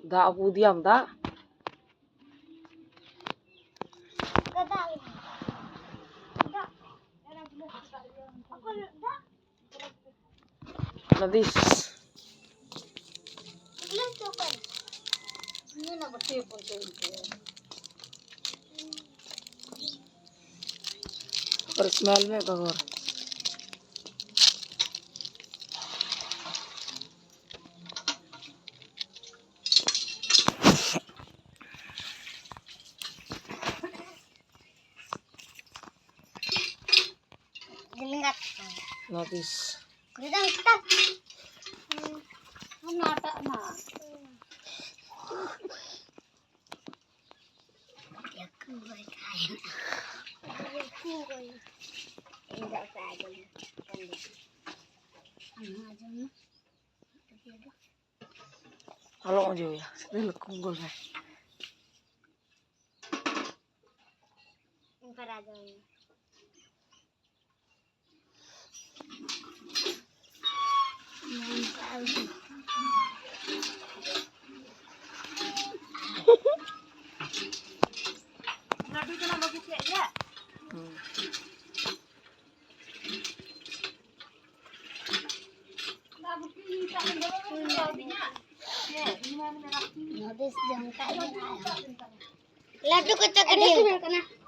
Da aku diam tak? Nadis. और smell में cover notice kalau aja ya ini lekung gue laddu को चकड़ी